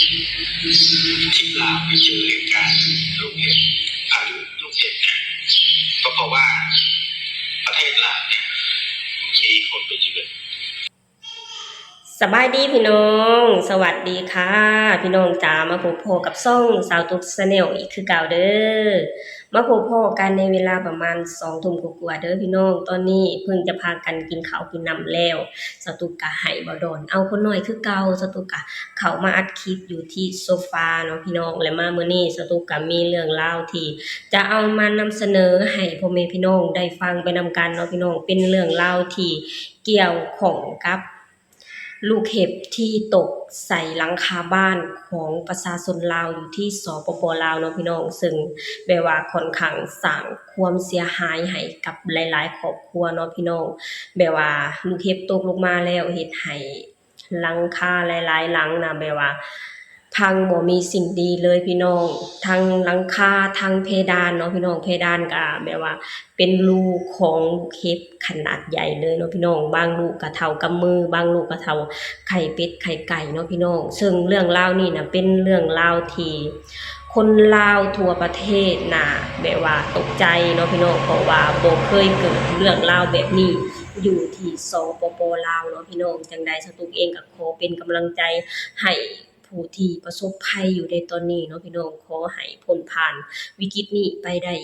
ที่ลาวไปเจอเหตุการณ์ลูกเห็บพายุลูกเห็บเนี่ยก็เพราะว่าประเทศลาวเนี่ยมีคนไปเยือนสบายดีพี่น้องสวัสดีค่ะพี่น้องจ๋ามาพบพ่อกับซ่องสาวตุ๊กชาแนลอีกคือเก่าเด้อมาพบพ่อกันในเวลาประมาณ2 ทุ่มกว่าๆเด้อพี่น้องตอนนี้เพิ่งจะพากันกินข้าวกินน้ำแล้วสาวตุ๊กกะให้บ่ดอนเอาคนน้อยคือเก่าสาวตุ๊กกะเข้ามาอัดคลิปอยู่ที่โซฟาเนาะพี่น้องและมามื้อนี้สาวตุ๊กกะมีเรื่องราวที่จะเอามานำเสนอให้พ่อแม่พี่น้องได้ฟังไปนำกันเนาะพี่น้องเป็นเรื่องราวที่เกี่ยวข้องกับลูกเห็บที่ตกใส่หลังคาบ้านของประชาชนลาวอยู่ที่สปป.ลาวเนาะพี่น้องซึ่งแบบว่าค่อนข้างสร้างความเสียหายให้กับหลายๆครอบครัวเนาะพี่น้องแบบว่าลูกเห็บตกลงมาแล้วเฮ็ดให้หลังคาหลายๆหลังน่ะแบบว่าพังบ่มีสิ่งดีเลยพี่น้องทั้งหลังคาทั้งเพดานเนาะพี่น้องเพดานก็แบบว่าเป็นรูของลูกเห็บขนาดใหญ่เลยเนาะพี่น้องบางลูกก็เท่ากำมือบางลูกก็เท่าไข่เป็ดไข่ไก่เนาะพี่น้องซึ่งเรื่องราวนี่น่ะเป็นเรื่องราวที่คนลาวทั่วประเทศน่ะแบบว่าตกใจเนาะพี่น้องเพราะว่าบ่เคยเกิดเรื่องราวแบบนี้อยู่ที่สปป.ลาวเนาะพี่น้องจังใดสตุกเองก็ขอเป็นกำลังใจให้ผู้ที่ประสบภัยอยู่ในตอนนี้เนาะพี่น้องขอให้พ้นผ่านวิกฤตนี้ไปได้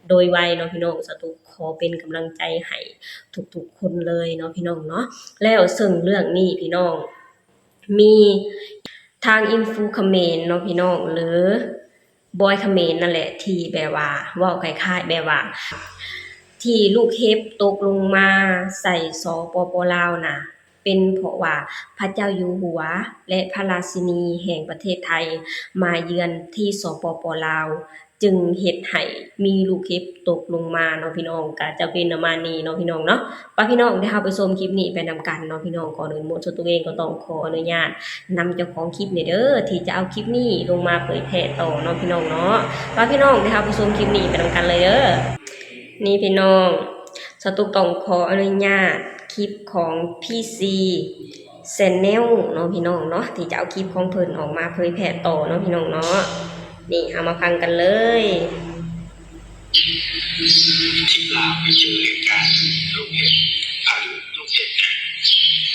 โดยไวเนาะพี่น้องสตุกขอเป็นกำลังใจให้ทุกๆคนเลยเนาะพี่น้องเนาะแล้วซึ่งเรื่องนี้พี่น้องมีทางอินฟูเขมรเนาะพี่น้องหรือบอยเขมรนั่นแหละที่แบบว่าเว้าคล้ายๆแบบว่าที่ลูกเห็บตกลงมาใส่สปป.ลาวน่ะเป็นเพราะว่าพระเจ้าอยู่หัวและพระราชินีแห่งประเทศไทยมาเยือนที่สปป.ลาวจึงเฮ็ดให้มีลูกเห็บตกลงมาเนาะพี่น้องก็จะเป็นประมาณนี้เนาะพี่น้องเนาะไปพี่น้องเดี๋ยวเราไปชมคลิปนี้ไปนำกันเนาะพี่น้องก่อนอื่นหมดส่วนตัวเองก็ต้องขออนุญาตนำเจ้าของคลิปนี่เด้อที่จะเอาคลิปนี้ลงมาเผยแพร่ต่อเนาะพี่น้องเนาะไปพี่น้องเดี๋ยวเราไปชมคลิปนี้ไปนำกันเลยเด้อนี่พี่น้องสตุกต้องขออนุญาตคลิปของพี่ซีChannel เนาะพี่น้องเนาะที่จะเอาคลิปของเพิ่นออกมาเผยแพร่ต่อเนาะพี่น้องเนาะนี่เอามาฟังกันเลยที่ลาวไปเจอเหตุการณ์ลูกเห็บพายุลูกเห็บเนี่ย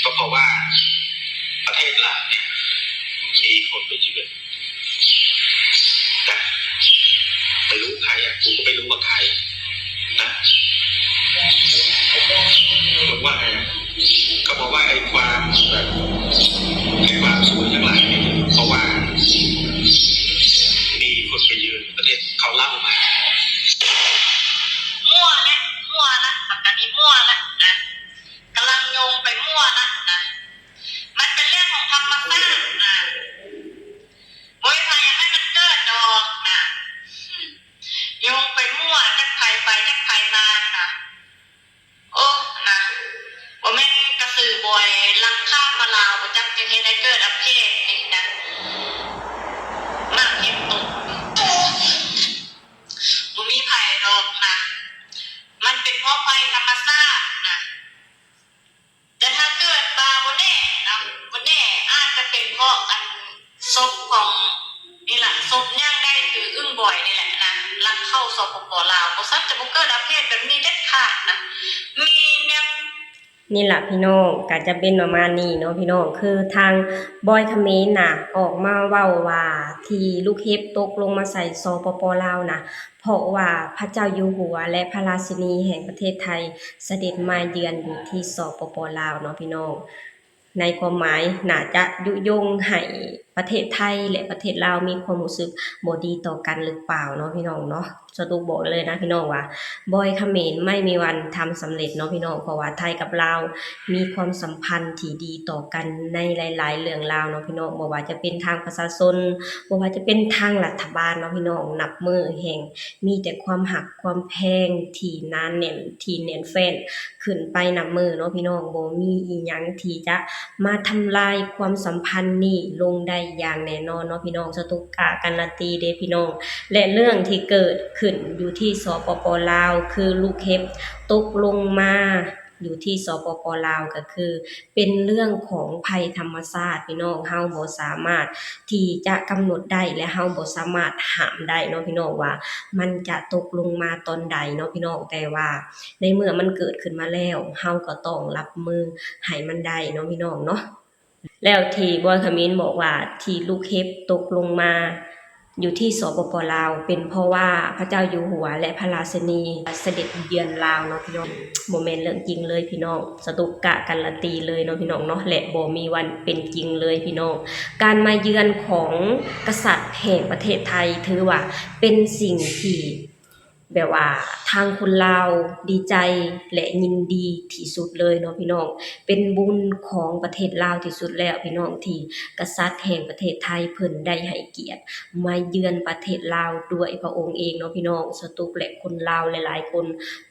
ก็เพราะว่าประเทศลาวเนี่ยมีคนไปเยือนแต่ไม่รู้ใครอ่ะกูก็ไม่รู้ว่าใครนะบอกว่าไงก็บอกว่าไอ้ความแบบไอ้ความสวยทั้งหลายเนี่ยเพราะว่ามีคนไปเยือนประเทศเขาเล่ามามั่วนะมั่วนะปกติมั่วนะกำลังโยงไปมั่วนะมันเป็นเรื่องของธรรมชาติโวยพายยังให้มันเกิดดอกโยงไปมั่วจักไผไปจักไผมาโอ้บ่แม่นกระสือบ่อยลักข้ามมาลาวบ่จักจึงเฮ็ดให้เกิดอเพศนี่มากเห็นตกบ่มีไผดอกมันเป็นเพราะภัยธรรมชาติแต่ถ้าเกิดบาบ่แน่อาจจะเป็นเพราะศพของนี่แหละศพย่างได้คืออึ้งบ่อยนี่แหละลักเข้าสปป.ลาวบ่ซักจะบ่เกิดอาเพศแบบนี้เด็ดขาดมีแนวนี่แหละพี่น้องก็จะเป็นประมาณนี้เนาะพี่น้องคือทางบอยเขมรน่ะออกมาเว้าว่าที่ลูกเห็บตกลงมาใส่สปป.ลาวน่ะเพราะว่าพระเจ้าอยู่หัวและพระราชินีแห่งประเทศไทยเสด็จมาเยือนอยู่ที่สปป.ลาวเนาะพี่น้องในความหมายน่าจะยุยงให้ประเทศไทยและประเทศลาวมีความรู้สึกบ่ดีต่อกันหรือเปล่าเนาะพี่น้องเนาะสตุกบอกเลยนะพี่น้องว่าบอยเขมรไม่มีวันทำสำเร็จเนาะพี่น้องเพราะว่าไทยกับลาวมีความสัมพันธ์ที่ดีต่อกันในหลายๆเรื่องราวเนาะพี่น้องบ่ว่าจะเป็นทางประชาชนบ่ว่าจะเป็นทางรัฐบาลเนาะพี่น้องนับมือแห่งมีแต่ความหักความแพงที่หนาแน่นที่แน่นแฟ้นขึ้นไปนับมือเนาะพี่น้องบ่มีอีหยังที่จะมาทำลายความสัมพันธ์นี้ลงได้อย่างแน่นอนเนาะพี่น้องสตุกกะการันตีเด้พี่น้องและเรื่องที่เกิดขึ้นอยู่ที่สปป.ลาวคือลูกเห็บตกลงมา อยู่ที่สปป.ลาวก็คือเป็นเรื่องของภัยธรรมชาติพี่น้องเฮาบ่สามารถที่จะกำหนดได้และเฮาบ่สามารถห้ามได้เนาะพี่น้องว่ามันจะตกลงมาตอนใดเนาะพี่น้องแต่ว่าในเมื่อมันเกิดขึ้นมาแล้วเฮาก็ต้องรับมือให้มันได้เนาะพี่น้องเนาะแล้วที่บอยขมิ้นบอกว่าที่ลูกเห็บตกลงมาอยู่ที่สปป.ลาวเป็นเพราะว่าพระเจ้าอยู่หัวและพระราชินีเสด็จเยือนลาวเนาะพี่น้องบ่แม่นเรื่องจริงเลยพี่น้องสตุกกะการันตีเลยเนาะพี่น้องเนาะและบ่มีวันเป็นจริงเลยพี่น้องการมาเยือนของกษัตริย์แห่งประเทศไทยถือว่าเป็นสิ่งที่แบบว่าทางคนลาวดีใจและยินดีที่สุดเลยเนาะพี่น้องเป็นบุญของประเทศลาวที่สุดแล้วพี่น้องที่กษัตริย์แห่งประเทศไทยเพิ่นได้ให้เกียรติมาเยือนประเทศลาวด้วยพระองค์เองเนาะพี่น้องสตุกและคนลาวหลายๆคน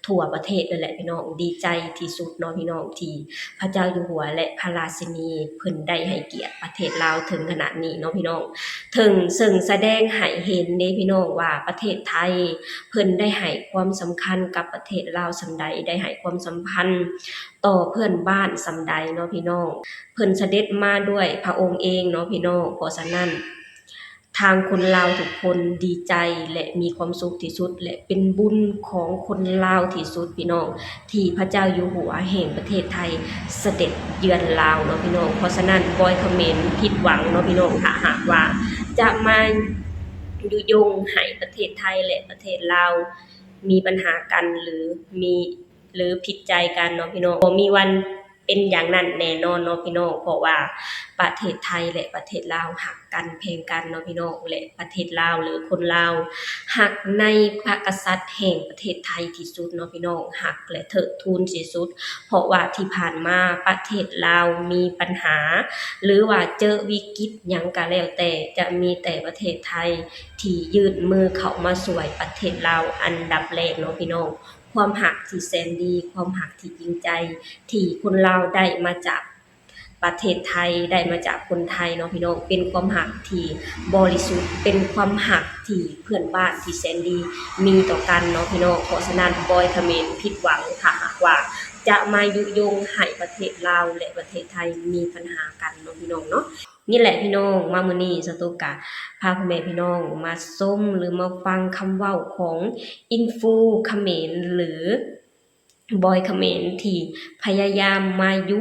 ทั่วประเทศนั่นแหละพี่น้องดีใจที่สุดเนาะพี่น้องที่พระเจ้าอยู่หัวและพระราชินีเพิ่นได้ให้เกียรติประเทศลาวถึงขนาดนี้เนาะพี่น้องถึงซึ่งแสดงให้เห็นเด้พี่น้องว่าประเทศไทยเพิ่นได้ให้ความสำคัญกับประเทศลาวส่ำใดได้ให้ความสัมพันธ์ต่อเพื่อนบ้านส่ำใดเนาะพี่น้องเพิ่นเสด็จมาด้วยพระองค์เองเนาะพี่น้องเพราะฉะนั้นทางคนลาวทุกคนดีใจและมีความสุขที่สุดและเป็นบุญของคนลาวที่สุดพี่น้องที่พระเจ้าอยู่หัวแห่งประเทศไทยเสด็จเยือนลาวเนาะพี่น้องเพราะฉะนั้นบอยคอมเมนต์ผิดหวังเนาะพี่น้องถ้าหากว่าจะมายุยงให้ประเทศไทยและประเทศลาวมีปัญหากันหรือผิดใจกันเนาะพี่น้องบ่มีวันเป็นอย่างนั้นแน่นอนเนาะพี่น้องเพราะว่าประเทศไทยและประเทศลาวฮักกันแพงกันเนาะพี่น้องและประเทศลาวหรือคนลาวฮักในพระกษัตริย์แห่งประเทศไทยที่สุดเนาะพี่น้องฮักและเทิดทูนที่สุดเพราะว่าที่ผ่านมาประเทศลาวมีปัญหาหรือว่าเจอวิกฤตหยังก็แล้วแต่จะมีแต่ประเทศไทยที่ยื่นมือเข้ามาช่วยประเทศลาวอันดับแรกเนาะพี่น้องความหักที่แสนดีความหักที่จริงใจที่คนลาวได้มาจากประเทศไทยได้มาจากคนไทยเนาะพี่น้องเป็นความหักที่บริสุทธิ์เป็นความหักที่เพื่อนบ้านที่แสนดีมีต่อกันเนาะพี่น้องเพราะฉะนั้นบอยคอมเมนต์ผิดหวังถ้าหากว่าจะมายุยงให้ประเทศลาวและประเทศไทยมีปัญหากันเนาะพี่น้องเนาะนี่แหละพี่น้องมามื้อนี้สตุกกะพาพ่อแม่พี่น้องมาชมหรือมาฟังคำเว้าของอินฟูเขมรหรือบอยเขมรที่พยายามมายุ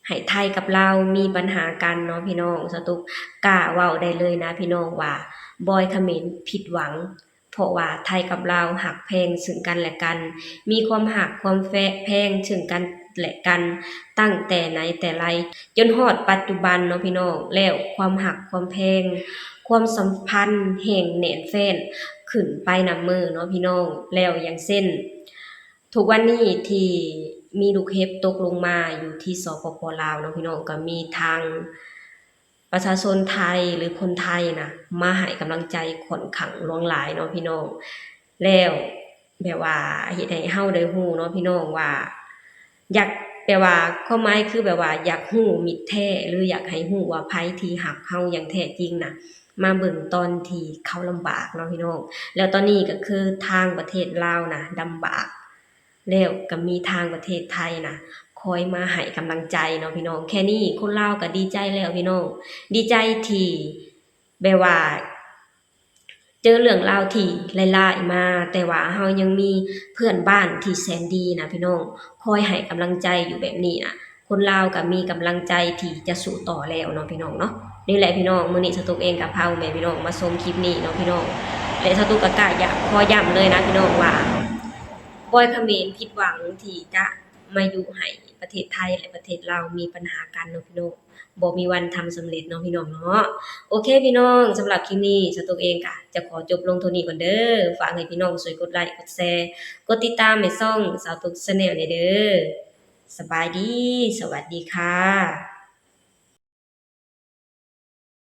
ให้ไทยกับลาวมีปัญหากันเนาะพี่น้องสตุกกล้าเว้าได้เลยนะพี่น้องว่าบอยเขมรผิดหวังเพราะว่าไทยกับลาวหักแพงซึ่งกันและกันมีความหักความแพงซึ่งกันและกันตั้งแต่ไหนแต่ไรจนฮอดปัจจุบันเนาะพี่น้องแล้วความหักความแพงความสัมพันธ์แห่งแน่นแฟ้นขึ้นไปนำมือเนาะพี่น้องแล้วอย่างเช่นทุกวันนี้ที่มีลูกเห็บตกลงมาอยู่ที่สปป.ลาวเนาะพี่น้องก็มีทางประชาชนไทยหรือคนไทยนะมาให้กำลังใจค่อนข้างหลวงหลายเนาะพี่น้องแล้วแบบว่าเฮ็ดให้เฮาได้ฮู้เนาะพี่น้องว่าอยากแบบว่าความหมายคือแบบว่าอยากฮู้มิตรแท้หรืออยากให้ฮู้ว่าไผที่รักเฮาอย่างแท้จริงน่ะมาเบิ่งตอนที่เขาลำบากเนาะพี่น้องแล้วตอนนี้ก็คือทางประเทศลาวน่ะลำบากแล้วก็มีทางประเทศไทยน่ะคอยมาให้กำลังใจเนาะพี่น้องแค่นี้คนลาวก็ดีใจแล้วพี่น้องดีใจที่แบบว่าเจอเรื่องราวที่ร้ายๆมาแต่ว่าเฮายังมีเพื่อนบ้านที่แสนดีนะพี่น้องคอยให้กำลังใจอยู่แบบนี้น่ะคนลาวก็มีกำลังใจที่จะสู้ต่อแล้วเนาะพี่น้องเนาะนี่แหละพี่น้องมื้อนี้สตุกเองก็พาแม่พี่น้องมาชมคลิปนี้เนาะพี่น้องและสตุกก็กล้าอยากขอย้ำเลยนะพี่น้องว่าบอยเขมรผิดหวังที่จะมาอยู่ให้ประเทศไทยและประเทศลาวมีปัญหากันเนาะพี่น้องบ่มีวันทำสำเร็จเนาะพี่น้องเนาะโอเคพี่น้องสำหรับคลิปนี้สตุกเองก็จะขอจบลงเท่านี้ก่อนเด้อฝากให้พี่น้องช่วยกดไลค์กดแชร์กดติดตามให้ช่องสาวตุก Channel หน่อยเด้อสบายดีสวัสดีค่ะ